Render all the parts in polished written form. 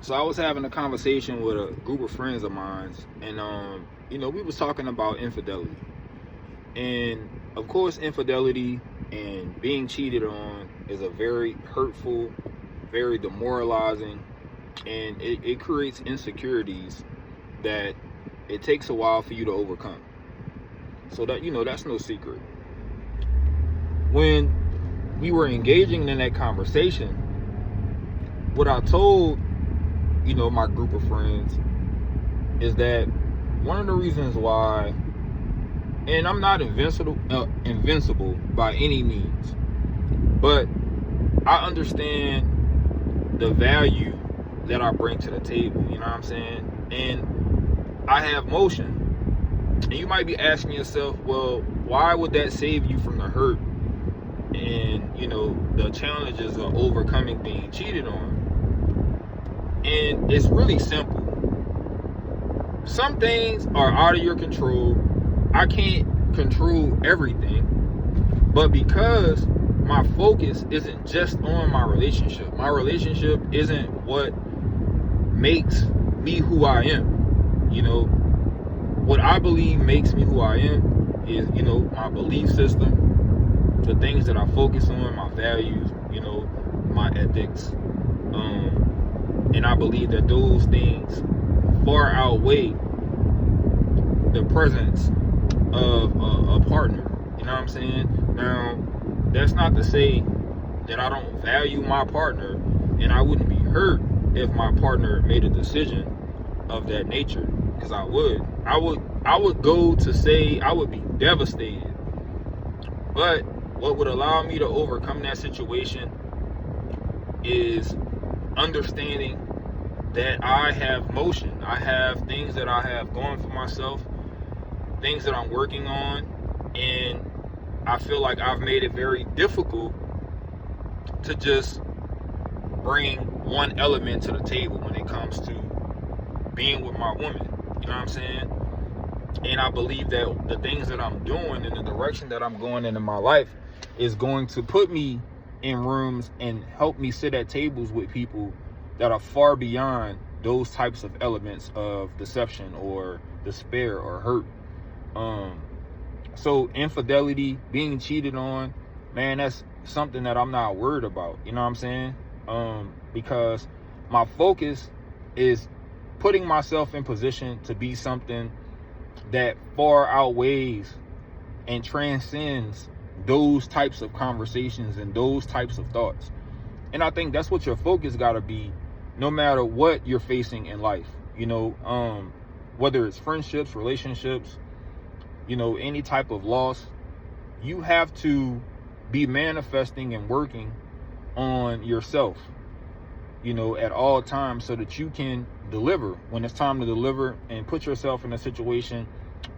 So I was having a conversation with a group of friends of mine, and we was talking about infidelity, and of course, infidelity and being cheated on is a very hurtful, very demoralizing, and it creates insecurities that it takes a while for you to overcome. So that that's no secret. When we were engaging in that conversation, what I told my group of friends is that one of the reasons why, and I'm not invincible by any means, but I understand the value that I bring to the table, you know what I'm saying? And I have motion. And you might be asking yourself, well, why would that save you from the hurt and, the challenges of overcoming being cheated on? And it's really simple. Some things are out of your control. I can't control everything. But because my focus isn't just on my relationship isn't what makes me who I am. What I believe makes me who I am is, my belief system, the things that I focus on, my values, my ethics. And I believe that those things far outweigh the presence of a partner. You know what I'm saying? Now, that's not to say that I don't value my partner, and I wouldn't be hurt if my partner made a decision of that nature, because I would go to say I would be devastated. But what would allow me to overcome that situation is understanding that I have motion. I have things that I have going for myself, things that I'm working on, and I feel like I've made it very difficult to just bring one element to the table when it comes to being with my woman. You know what I'm saying? And I believe that the things that I'm doing and the direction that I'm going in my life is going to put me in rooms and help me sit at tables with people that are far beyond those types of elements of deception or despair or hurt. So infidelity, being cheated on, man, that's something that I'm not worried about. You know what I'm saying? Because my focus is putting myself in position to be something that far outweighs and transcends those types of conversations and those types of thoughts. And I think that's what your focus got to be, no matter what you're facing in life. Whether it's friendships, relationships, any type of loss, you have to be manifesting and working on yourself, at all times, so that you can deliver when it's time to deliver and put yourself in a situation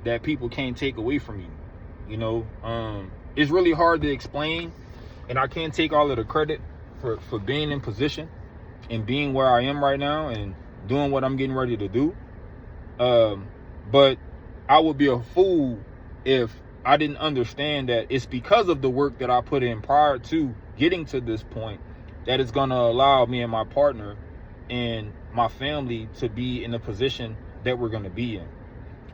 that people can't take away from you. It's really hard to explain, and I can't take all of the credit for being in position and being where I am right now and doing what I'm getting ready to do. But I would be a fool if I didn't understand that it's because of the work that I put in prior to getting to this point that it's going to allow me and my partner and my family to be in the position that we're going to be in.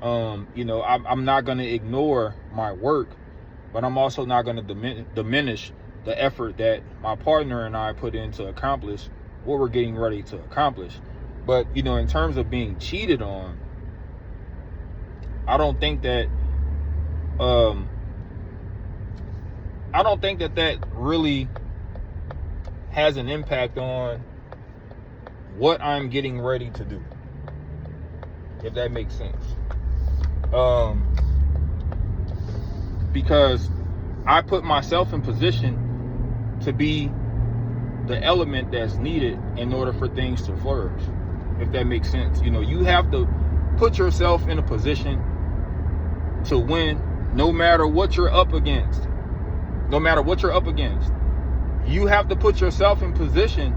I'm not going to ignore my work, but I'm also not going to diminish the effort that my partner and I put in to accomplish what we're getting ready to accomplish. But, in terms of being cheated on, I don't think that that really has an impact on what I'm getting ready to do, if that makes sense. Because I put myself in position to be the element that's needed in order for things to flourish, if that makes sense. You have to put yourself in a position to win no matter what you're up against. You have to put yourself in position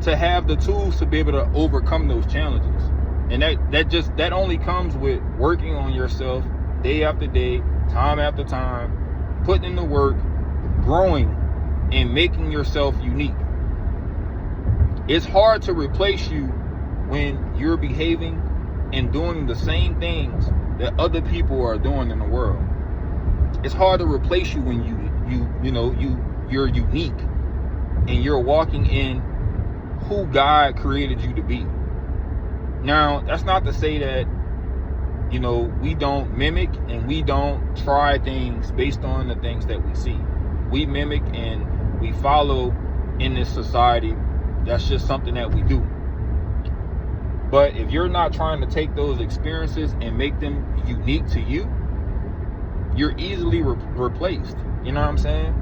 to have the tools to be able to overcome those challenges. And that only comes with working on yourself day after day, time after time, putting in the work, growing, and making yourself unique. It's hard to replace you when you're behaving and doing the same things that other people are doing in the world. It's hard to replace you when you're unique and you're walking in who God created you to be. Now, that's not to say that we don't mimic and we don't try things based on the things that we see. We mimic and we follow in this society. That's just something that we do. But if you're not trying to take those experiences and make them unique to you, you're easily replaced. You know what I'm saying?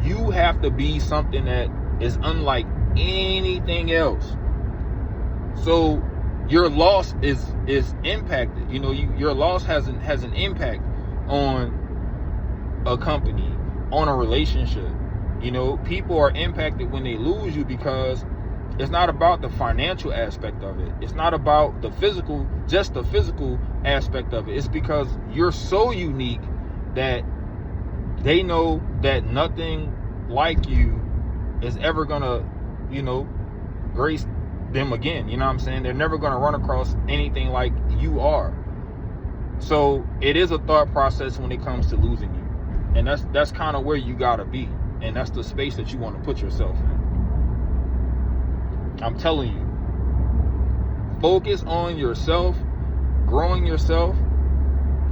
You have to be something that is unlike anything else. So your loss is impacted. Your loss has an impact on a company, on a relationship. People are impacted when they lose you, because it's not about the financial aspect of it. It's not about the physical aspect of it. It's because you're so unique that they know that nothing like you is ever gonna, grace them again. You know what I'm saying? They're never gonna run across anything like you are. So it is a thought process when it comes to losing you. And that's kind of where you gotta be. And that's the space that you want to put yourself in. I'm telling you, focus on yourself, growing yourself.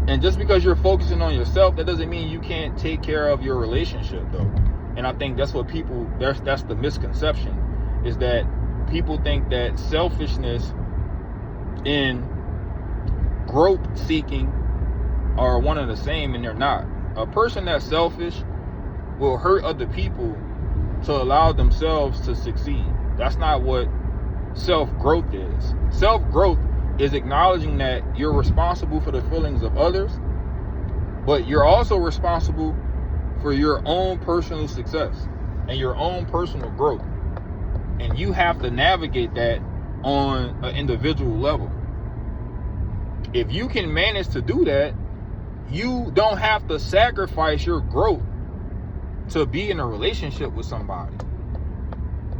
And just because you're focusing on yourself, that doesn't mean you can't take care of your relationship, though. And I think that's what that's the misconception, is that people think that selfishness and growth seeking are one and the same, and they're not. A person that's selfish will hurt other people to allow themselves to succeed. That's not what self-growth is. Self-growth is acknowledging that you're responsible for the feelings of others, but you're also responsible for your own personal success and your own personal growth. And you have to navigate that on an individual level. If you can manage to do that, you don't have to sacrifice your growth to be in a relationship with somebody.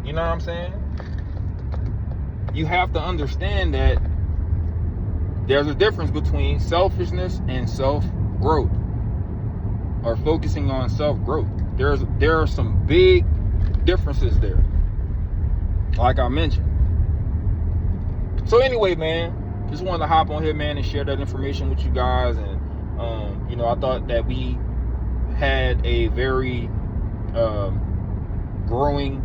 You know what I'm saying? You have to understand that there's a difference between selfishness and self-growth, or focusing on self-growth. There are some big differences there, like I mentioned. So anyway, man, just wanted to hop on here, man, and share that information with you guys. And I thought that we had a very growing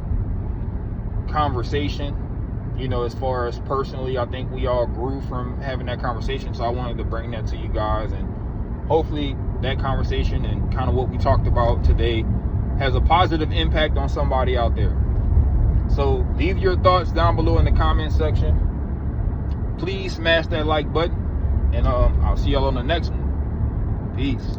conversation. As far as personally, I think we all grew from having that conversation. So I wanted to bring that to you guys, and hopefully that conversation and kind of what we talked about today has a positive impact on somebody out there. So leave your thoughts down below in the comment section. Please smash that like button, and I'll see y'all on the next one. Peace.